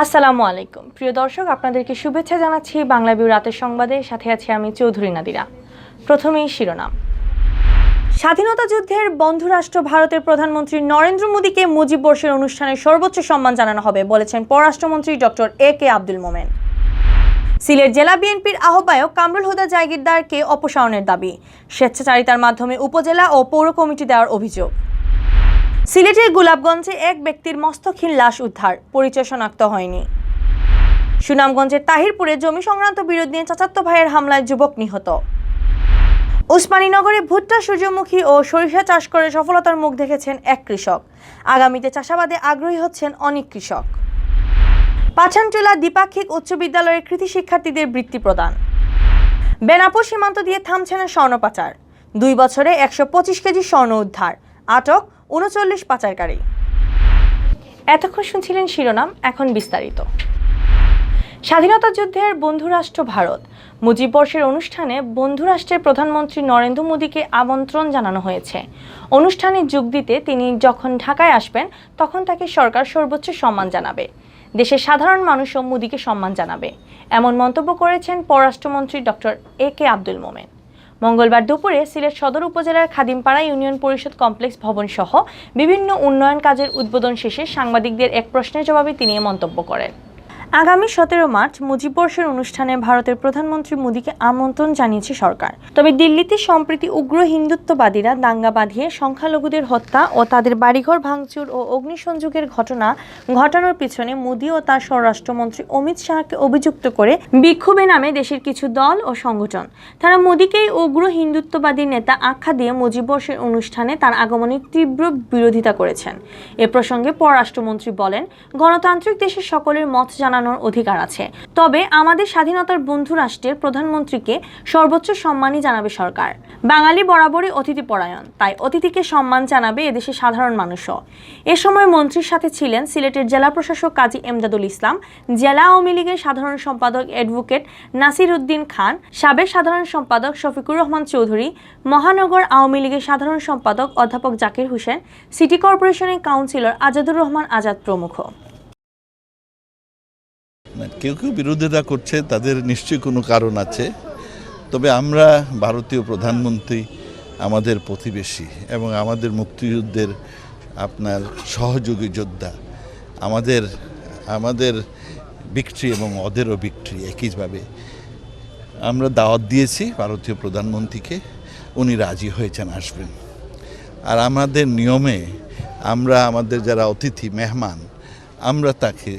আসসালামু আলাইকুম প্রিয় দর্শক, আপনাদেরকে শুভেচ্ছা জানাচ্ছি বাংলাভিউ রাতের সংবাদে। সাথে আছি আমি চৌধুরী নাদিরা। প্রথমেই শিরোনাম। স্বাধীনতা যুদ্ধের বন্ধু রাষ্ট্র ভারতের প্রধানমন্ত্রী নরেন্দ্র মোদীকে মুজিব বর্ষের অনুষ্ঠানে সর্বোচ্চ সম্মান জানানো হবে বলেছেন পররাষ্ট্রমন্ত্রী ডক্টর এ.কে আব্দুল মোমেন। সিলেট জেলা বিএনপির আহ্বায়ক কামরুল হুদা জাগিরদারকে অপসারণের দাবি, স্বেচ্ছাচারিতার মাধ্যমে উপজেলা ও পৌর কমিটি দেওয়ার অভিযোগ। সিলেটের গোলাপগঞ্জে এক ব্যক্তির মস্তকহীন লাশ উদ্ধার, পরিচয় শনাক্ত হয়নি। সুনামগঞ্জের তাহিরপুরে জমি সংক্রান্ত বিরোধ নিয়ে চাচাতো ভাইয়ের হামলায় যুবক নিহত। ওসমানীনগরে ভুট্টা, সূর্যমুখী ও সরিষা চাষ করে সফলতার মুখ দেখেছেন এক কৃষক। আগামীতে চাষাবাদে আগ্রহী হচ্ছেন অনেক কৃষক। পাঠানটুলা দ্বিপাক্ষিক উচ্চ বিদ্যালয়ের কৃতি শিক্ষার্থীদের বৃত্তি প্রদান। বেনাপোল সীমান্ত দিয়ে থামছে না স্বর্ণ পাচার, 2 বছরে 125 কেজি স্বর্ণ উদ্ধার, আটক 39 পাচারকারী। এতক্ষণ শুনছিলেন শিরোনাম, এখন বিস্তারিত। স্বাধীনতা যুদ্ধের বন্ধুরাষ্ট্র ভারত মুজিব বর্ষের অনুষ্ঠানে বন্ধুরাষ্ট্রের প্রধানমন্ত্রী নরেন্দ্র মোদীকে আমন্ত্রণ জানানো হয়েছে। অনুষ্ঠানে যোগ দিতে তিনি যখন ঢাকায় আসবেন তখন তাকে সরকার সর্বোচ্চ সম্মান জানাবে। দেশের সাধারণ মানুষও মোদীকে সম্মান জানাবে, এমন মন্তব্য করেছেন পররাষ্ট্রমন্ত্রী ডক্টর এ.কে আব্দুল মোমেন। মঙ্গলবার দুপুরে সিলেট সদর উপজেলার খাদিমপাড়া ইউনিয়ন পরিষদ কমপ্লেক্স ভবন সহ বিভিন্ন উন্নয়ন কাজের উদ্বোধন শেষে সাংবাদিকদের এক প্রশ্নের জবাবে তিনি এ মন্তব্য করেন। আগামী 17 মার্চ মুজিব বর্ষের অনুষ্ঠানে ভারতের প্রধানমন্ত্রী মোদীকে আমন্ত্রণ জানিয়েছে সরকার। তবে দিল্লিতে সম্প্রতি উগ্র হিন্দুত্ববাদীরা দাঙ্গা বাঁধিয়ে সংখ্যালঘুদের হত্যা ও তাদের বাড়িঘর ভাঙচুর ও অগ্নিসংযোগের ঘটনা ঘটানোর পিছনে মোদী ও তার স্বরাষ্ট্রমন্ত্রী অমিত শাহকে অভিযুক্ত করে বিক্ষোভে নামে দেশের কিছু দল ও সংগঠন। তারা মোদীকেই উগ্র হিন্দুত্ববাদী নেতা আখ্যা দিয়ে মুজিব বর্ষের অনুষ্ঠানে তার আগমনের তীব্র বিরোধিতা করেছেন। এ প্রসঙ্গে পররাষ্ট্রমন্ত্রী বলেন, গণতান্ত্রিক দেশের সকলের মত জানানোর অধিকার আছে, তবে আমাদের স্বাধীনতার বন্ধু রাষ্ট্রের প্রধানমন্ত্রীকে সর্বোচ্চ সম্মানই জানাবে সরকার। বাঙালি বরাবরই অতিথিপরায়ণ, তাই অতিথিকে সম্মান জানাবে এদেশের সাধারণ মানুষও। এ সময় মন্ত্রীর সাথে ছিলেন সিলেটের জেলা প্রশাসক কাজী এমদাদুল ইসলাম, জেলা আওয়ামী লীগের সাধারণ সম্পাদক অ্যাডভোকেট নাসির উদ্দিন খান, সাবেক সাধারণ সম্পাদক শফিকুর রহমান চৌধুরী, মহানগর আওয়ামী লীগের সাধারণ সম্পাদক অধ্যাপক জাকির হোসেন, সিটি কর্পোরেশনের কাউন্সিলর আজাদুর রহমান আজাদ প্রমুখ। কেউ কেউ বিরোধিতা করছে, তাদের নিশ্চয়ই কোনো কারণ আছে। তবে আমরা ভারতীয় প্রধানমন্ত্রী, আমাদের প্রতিবেশী এবং আমাদের মুক্তিযুদ্ধের আপনার সহযোগী যোদ্ধা, আমাদের ভিক্টরি এবং ওদেরও ভিক্টরি একইভাবে। আমরা দাওয়াত দিয়েছি ভারতীয় প্রধানমন্ত্রীকে, উনি রাজি হয়েছেন আসবেন। আর আমাদের নিয়মে আমরা আমাদের যারা অতিথি মেহমান, আমরা তাকে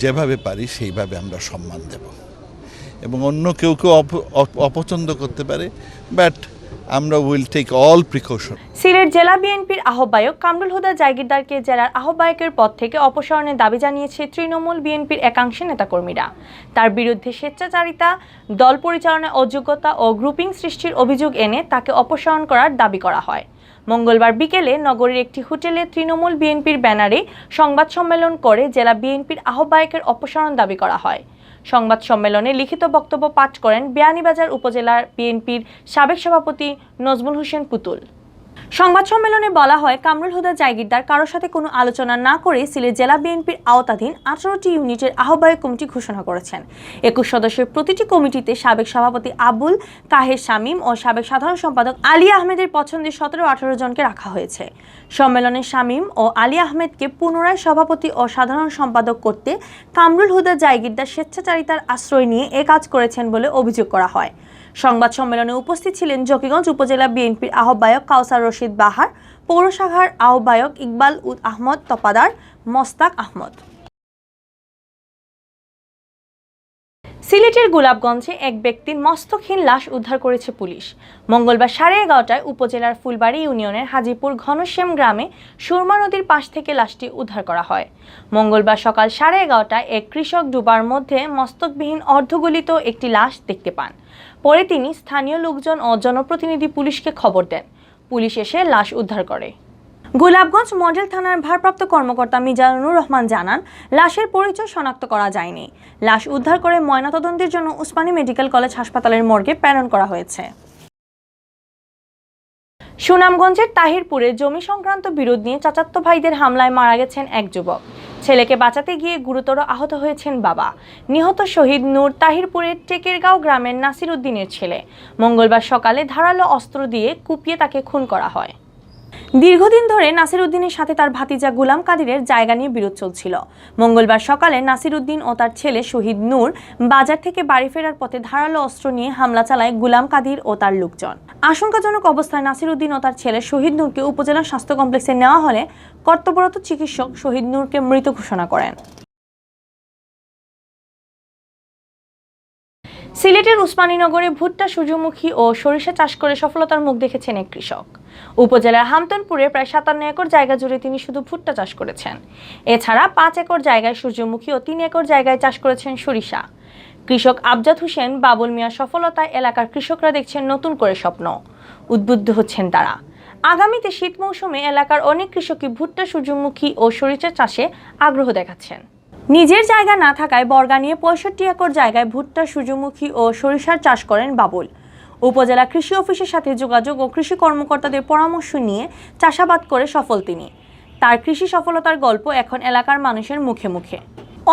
যেভাবে পারি সেইভাবে আমরা সম্মান দেব। এবং অন্য কেউ কেউ অপছন্দ করতে পারে, বাট আমরা will take all precaution. Sylhet জেলা বিএনপির আহ্বায়ক কামরুল হুদা জাগিরদারকে জেলার আহ্বায়কের পদ থেকে অপসারণের দাবি জানিয়েছে তৃণমূল বিএনপির একাংশের নেতাকর্মীরা। তার বিরুদ্ধে স্বেচ্ছাচারিতা, দল পরিচালনায় অযোগ্যতা ও গ্রুপিং সৃষ্টির অভিযোগ এনে তাকে অপসারণ করার দাবি করা হয়। মঙ্গলবার বিকেলে নগরীর একটি হোটেলে তৃণমূল বিএনপির ব্যানারে সংবাদ সম্মেলন করে জেলা বিএনপির আহ্বায়কের অপসারণ দাবি করা হয়। সংবাদ সম্মেলনে লিখিত বক্তব্য পাঠ করেন বিয়ানীবাজার উপজেলার বিএনপির সাবেক সভাপতি নজমুল হোসেন পুতুল। সংবাদ সম্মেলনে বলা হয়, কামরুল হুদা জাগিরদার কারোর সাথে কোনো আলোচনা না করে সিলেট জেলা বিএনপির আওতাধীন 18টি ইউনিটের আহ্বায়ক কমিটি ঘোষণা করেছেন। 21 সদস্যের প্রতিটি কমিটিতে সাবেক সভাপতি আবুল কাহের শামীম ও সাবেক সাধারণ সম্পাদক আলী আহমেদের পছন্দের 17-18 জনকে রাখা হয়েছে। সম্মেলনে শামীম ও আলী আহমেদকে পুনরায় সভাপতি ও সাধারণ সম্পাদক করতে কামরুল হুদা জাগিরদার স্বেচ্ছাচারিতার আশ্রয় নিয়ে এ কাজ করেছেন বলে অভিযোগ করা হয়। সংবাদ সম্মেলনে উপস্থিত ছিলেন জকিগঞ্জ উপজেলা বিএনপির আহ্বায়ক কাউসার রশিদ বাহার, পৌর শাখার আহ্বায়ক ইকবাল উদ আহমদ তপাদার, মোস্তাক আহমদ। সিলেটের গোলাপগঞ্জে এক ব্যক্তির মস্তকহীন লাশ উদ্ধার করেছে পুলিশ। মঙ্গলবার 11:30টায় উপজেলার ফুলবাড়ি ইউনিয়নের হাজিপুর ঘনশ্যাম গ্রামে সুরমা নদীর পাশ থেকে লাশটি উদ্ধার করা হয়। মঙ্গলবার সকাল 11:30টায় এক কৃষক ডুবার মধ্যে মস্তকবিহীন অর্ধগলিত একটি লাশ দেখতে পান। পরে তিনি স্থানীয় লোকজন ও জনপ্রতিনিধি পুলিশকে খবর দেন। পুলিশ এসে লাশ উদ্ধার করে। গোলাপগঞ্জ মডেল থানার ভারপ্রাপ্ত কর্মকর্তা মিজানুর রহমান জানান, লাশের পরিচয় শনাক্ত করা যায়নি। লাশ উদ্ধার করে ময়নাতদন্তের জন্য ওসমানী মেডিকেল কলেজ হাসপাতালের মর্গে প্রেরণ করা হয়েছে। সুনামগঞ্জের তাহিরপুরে জমি সংক্রান্ত বিরোধ নিয়ে চাচাতো ভাইদের হামলায় মারা গেছেন এক যুবক। ছেলেকে বাঁচাতে গিয়ে গুরুতর আহত হয়েছেন বাবা। নিহত শহীদ নূর তাহিরপুরের টেকেরগাঁও গ্রামের নাসির উদ্দিনের ছেলে। মঙ্গলবার সকালে ধারালো অস্ত্র দিয়ে কুপিয়ে তাকে খুন করা হয়। দীর্ঘদিন ধরে নাসির উদ্দিনের সাথে তার ভাতিজা গুলাম কাদিরের জায়গা নিয়ে বিরোধ চলছিল। মঙ্গলবার সকালে নাসির উদ্দিন ও তার ছেলে শহীদ নূর বাজার থেকে বাড়ি ফেরার পথে ধারালো অস্ত্র নিয়ে হামলা চালায় গুলাম কাদির ও তার লোকজন। আশঙ্কাজনক অবস্থায় নাসির উদ্দিন ও তার ছেলে শহীদ নূরকে উপজেলা স্বাস্থ্য কমপ্লেক্সে নেওয়া হলে কর্তব্যরত চিকিৎসক শহীদ নূরকে মৃত ঘোষণা করেন। সিলেটের উসমানীনগরে ভুট্টা, সূর্যমুখী ও সরিষা চাষ করে সফলতার মুখ দেখেছেন এক কৃষক। উপজেলার হামতনপুরে প্রায় 57 একর জায়গা জুড়ে তিনি শুধু ভুট্টা চাষ করেছেন। এছাড়া 5 একর জায়গায় সূর্যমুখী ও 3 একর জায়গায় চাষ করেছেন সরিষা। কৃষক আমজাদ হোসেন বাবুল মিয়ার সফলতায় এলাকার কৃষকরা দেখছেন নতুন করে স্বপ্ন। উদ্বুদ্ধ হচ্ছেন তারা। আগামীতে শীত মৌসুমে এলাকার অনেক কৃষকই ভুট্টা, সূর্যমুখী ও সরিষা চাষে আগ্রহ দেখাচ্ছেন। নিজের জায়গা না থাকায় বর্গা নিয়ে 65 একর জায়গায় ভুট্টা, সূর্যমুখী ও সরিষার চাষ করেন বাবুল। উপজেলা কৃষি অফিসের সাথে যোগাযোগ ও কৃষি কর্মকর্তাদের পরামর্শ নিয়ে চাষাবাদ করে সফল তিনি। তার কৃষি সফলতার গল্প এখন এলাকার মানুষের মুখে মুখে।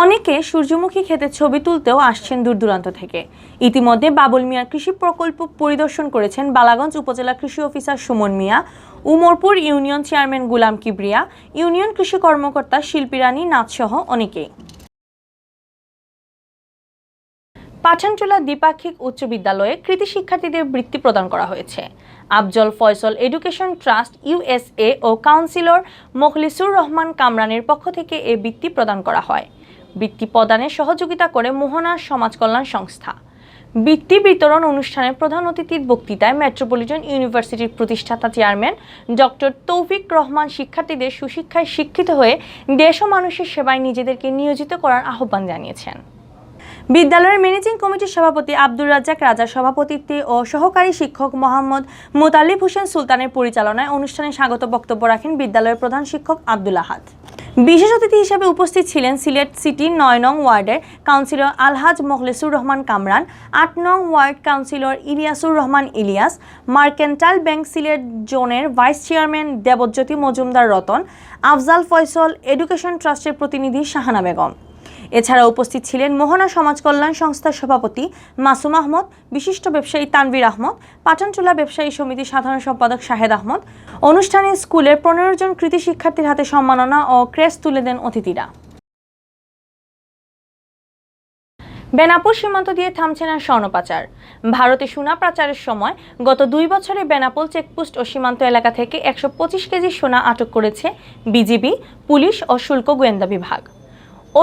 অনেকে সূর্যমুখী ক্ষেতের ছবি তুলতেও আসছেন দূর দূরান্ত থেকে। ইতিমধ্যে বাবুল মিয়ার কৃষি প্রকল্প পরিদর্শন করেছেন বালাগঞ্জ উপজেলা কৃষি officer Suman Mia, Umarpur union chairman গুলাম কিবরিয়া, ইউনিয়ন কৃষি কর্মকর্তা শিল্পী রানী নাথসহ অনেকেই। পাঠানটুলা দ্বিপাক্ষিক উচ্চ বিদ্যালয়ে কৃতি শিক্ষার্থীদের বৃত্তি প্রদান করা হয়েছে। Afzal Faisal education trust USA ও কাউন্সিলর মোখলিসুর রহমান কামরানের পক্ষ থেকে এ বৃত্তি প্রদান করা হয়। বৃত্তি প্রদানে সহযোগিতা করে মোহনা সমাজ কল্যাণ সংস্থা। বৃত্তি বিতরণ অনুষ্ঠানে প্রধান অতিথির বক্তৃতায় মেট্রোপলিটন ইউনিভার্সিটির প্রতিষ্ঠাতা চেয়ারম্যান ডক্টর তৌফিক রহমান শিক্ষার্থীদের সুশিক্ষায় শিক্ষিত হয়ে দেশ ও মানুষের সেবায় নিজেদেরকে নিয়োজিত করার আহ্বান জানিয়েছেন। বিদ্যালয়ের ম্যানেজিং কমিটির সভাপতি আব্দুর রাজ্জাক রাজার সভাপতিত্বে ও সহকারী শিক্ষক মোহাম্মদ মোতালিব হোসেন সুলতানের পরিচালনায় অনুষ্ঠানে স্বাগত বক্তব্য রাখেন বিদ্যালয়ের প্রধান শিক্ষক আব্দুল আহাদ। বিশেষ অতিথি হিসেবে উপস্থিত ছিলেন সিলেট সিটি 9 নং ওয়ার্ডের কাউন্সিলর আলহাজ মোখলেসুর রহমান কামরান, 8 নং ward councillor Iliasur Rahman Ilias, mercantile bank Sylhet জোনের vice chairman Debjyoti Majumdar Ratan, Afzal Faisal education ট্রাস্টের প্রতিনিধি শাহানা বেগম। এছাড়া উপস্থিত ছিলেন মোহনা সমাজ কল্যাণ সংস্থার সভাপতি মাসুম আহমদ, বিশিষ্ট ব্যবসায়ী তানভীর আহমদ, পাঠানটুলা ব্যবসায়ী সমিতির সাধারণ সম্পাদক শাহেদ আহমদ। অনুষ্ঠানে স্কুলের 15 জন কৃতি শিক্ষার্থীর হাতে সম্মাননা ও ক্রেস্ট তুলে দেন অতিথিরা। বেনাপোল সীমান্ত দিয়ে থামছে না স্বর্ণ পাচার। ভারতে সোনা পাচারের সময় গত 2 বছরে বেনাপোল চেকপোস্ট ও সীমান্ত এলাকা থেকে 125 কেজি সোনা আটক করেছে বিজিবি, পুলিশ ও শুল্ক গোয়েন্দা বিভাগ।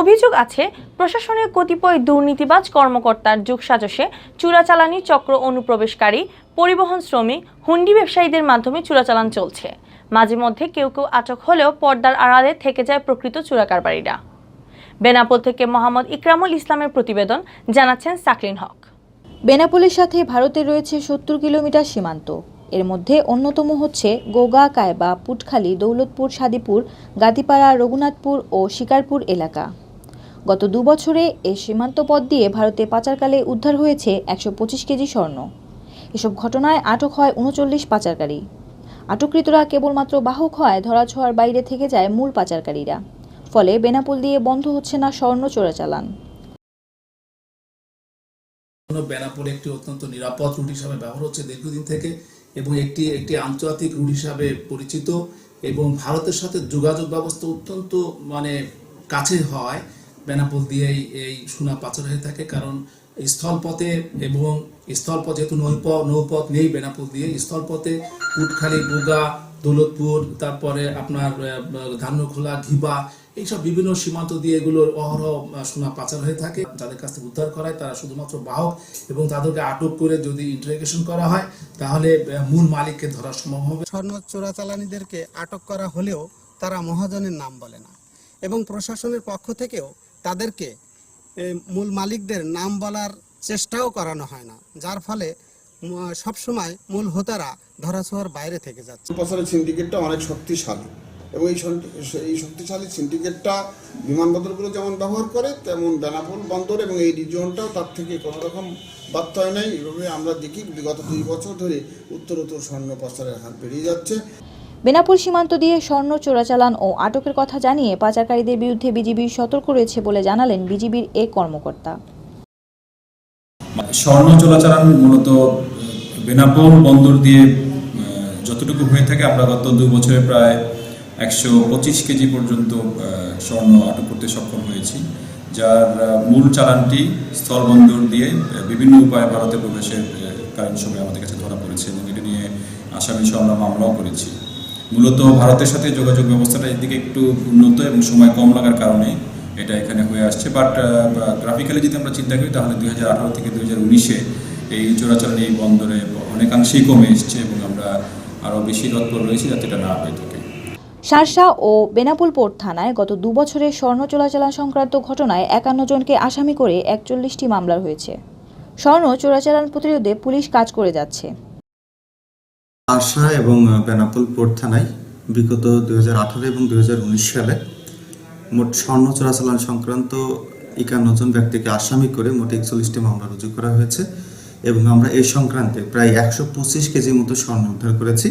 অভিযোগ আছে প্রশাসনের কতিপয় দুর্নীতিবাজ কর্মকর্তার যোগসাজশে চোরাচালানি চক্র অনুপ্রবেশকারী, পরিবহন শ্রমিক, হুন্ডি ব্যবসায়ীদের মাধ্যমে চোরাচালান চলছে। মাঝে মধ্যে কেউ কেউ আটক হলেও পর্দার আড়ালে থেকে যায় প্রকৃত চোরাকারবারীরা। বেনাপোল থেকে মোহাম্মদ ইকরামুল ইসলামের প্রতিবেদন, জানাচ্ছেন সাকলিন হক। বেনাপোলের সাথে ভারতের রয়েছে 70 কিলোমিটার সীমান্ত। এর মধ্যে অন্যতম হচ্ছে গোগা, কায়বা, পুটখালি, দৌলতপুর, সাদিপুর, গাদিপাড়া, রঘুনাথপুর ও শিকারপুর এলাকা। গত 2 বছরে এই সীমান্ত পথ দিয়ে ভারতে পাচারকালে উদ্ধার হয়েছে 125 কেজি স্বর্ণ। এসব ঘটনায় আটক হয় 39 পাচারকারী। আটককৃতরা কেবলমাত্র বাহক হয়, ধরাছোঁয়ার বাইরে থেকে যায় মূল পাচারকারীরা। ফলে বেনাপোল দিয়ে বন্ধ হচ্ছে না স্বর্ণ চোরাচালান। বেনাপোল একটি অত্যন্ত নিরাপদ রুট হিসাবে ব্যবহার হচ্ছে দীর্ঘদিন থেকে এবং একটি আন্তর্জাতিক রুট হিসাবে পরিচিত এবং ভারতের সাথে যোগাযোগ ব্যবস্থা অত্যন্ত কাছে হয়। বেনাপোল দিয়েই এই সোনা পাচার হয়ে থাকে, কারণ স্থলপথে এবং স্থলপথ যেহেতু নৌপথ নেই বেনাপোল দিয়ে, স্থলপথে কুটখালি, বুগা, দৌলতপুর, তারপরে আপনার ধান্যখোলা, ঘিবা, এইসব বিভিন্ন সীমান্ত দিয়ে এগুলোর অহরহ সোনা পাচার হয়ে থাকে। যাদের কাছ থেকে উদ্ধার করা হয় তারা শুধুমাত্র বাহক এবং তাদেরকে আটক করে যদি ইন্টারোগেশন করা হয় তাহলে মূল মালিককে ধরা সম্ভব হবে। স্বর্ণ চোরাচালানিদেরকে আটক করা হলেও তারা মহাজনের নাম বলে না এবং প্রশাসনের পক্ষ থেকেও তাদেরকে মূল মালিকদের নাম বলার চেষ্টাও করানো হয় না, যার ফলে সবসময় মূল হোতারা ধরাছোঁয়ার বাইরে থেকে যাচ্ছে। পাচারের সিন্ডিকেটটা অনেক শক্তিশালী এবং এই শক্তিশালী সিন্ডিকেটটা বিমানবন্দরগুলো যেমন ব্যবহার করে তেমন বেনাপোল বন্দর এবং এই রিজিয়নটাও তার থেকে কোনো রকম বাদ হয় নাই। এভাবে আমরা দেখি বিগত 2 বছর ধরে উত্তরোত্তর স্বর্ণ পাচারের হার বেড়ে যাচ্ছে। বেনাপোল সীমান্ত দিয়ে স্বর্ণ চোরাচালান ও আটকের কথা জানিয়ে পাচারকারীদের বিরুদ্ধে বিজিবি সতর্ক রয়েছে বলে জানালেন বিজিবির এক কর্মকর্তা। স্বর্ণ চোরাচালান মূলত বেনাপোল বন্দর দিয়ে যতটুকু হয়ে থাকে আমরা গত 2 বছরে প্রায় 125 কেজি পর্যন্ত স্বর্ণ আটক করতে সক্ষম হয়েছি, যার মূল চালানটি স্থলবন্দর দিয়ে বিভিন্ন উপায়ে ভারতে প্রবেশের কারণ সময় আমাদের কাছে ধরা পড়েছে এবং এটা নিয়ে আসামি সহ আমরা মামলাও করেছি। মূলত ভারতের সাথে যোগাযোগ ব্যবস্থাটা এদিকে একটু উন্নত এবং সময় কম লাগার কারণে এটা এখানে হয়ে আসছে। বাট গ্রাফিক্যালি যদি আমরা চিন্তা করি তাহলে 2018 থেকে 2019-এ এই চোরাচালান এই বন্দরে অনেকাংশেই কমে এসছে এবং আমরা আরও বেশি তৎপর রয়েছি যাতে এটা না হয়ে থাকে। শার্শা ও বেনাপোল পোর্ট থানায় গত 2 বছরে স্বর্ণ চোরাচালান সংক্রান্ত ঘটনায় 51 জনকে আসামি করে 41টি মামলা হয়েছে। স্বর্ণ চোরাচালান প্রতিরোধে পুলিশ কাজ করে যাচ্ছে। শার্শা এবং বেনাপোল পোর্ট থানায় বিগত 2018 এবং 2019 সালে মোট স্বর্ণ চোরাচালান সংক্রান্ত 51 জন ব্যক্তিকে আসামি করে মোট 41টি মামলা রুজু করা হয়েছে এবং আমরা এই সংক্রান্তে প্রায় 125 কেজির মতো স্বর্ণ উদ্ধার করেছি।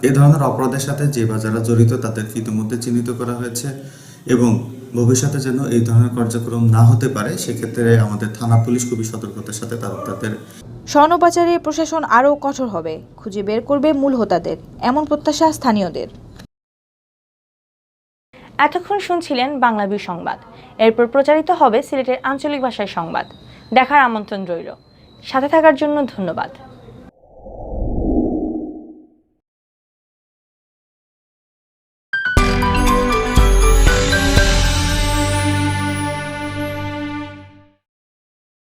এই ধরনের অপরাধের সাথে যে বা যারা জড়িত তাদেরকে ইতিমধ্যে চিহ্নিত করা হয়েছে এবং ভবিষ্যতে যেন এই ধরনের কার্যক্রম না হতে পারে সেক্ষেত্রে আমাদের থানা পুলিশ খুবই সতর্কতার সাথে তাদের স্বর্ণ পাচারে প্রশাসন আরও কঠোর হবে, খুঁজে বের করবে মূল হোতাদের, এমন প্রত্যাশা স্থানীয়দের। এতক্ষণ শুনছিলেন বাংলাভিউ সংবাদ। এরপর প্রচারিত হবে সিলেটের আঞ্চলিক ভাষায় সংবাদ। দেখার আমন্ত্রণ রইল। সাথে থাকার জন্য ধন্যবাদ।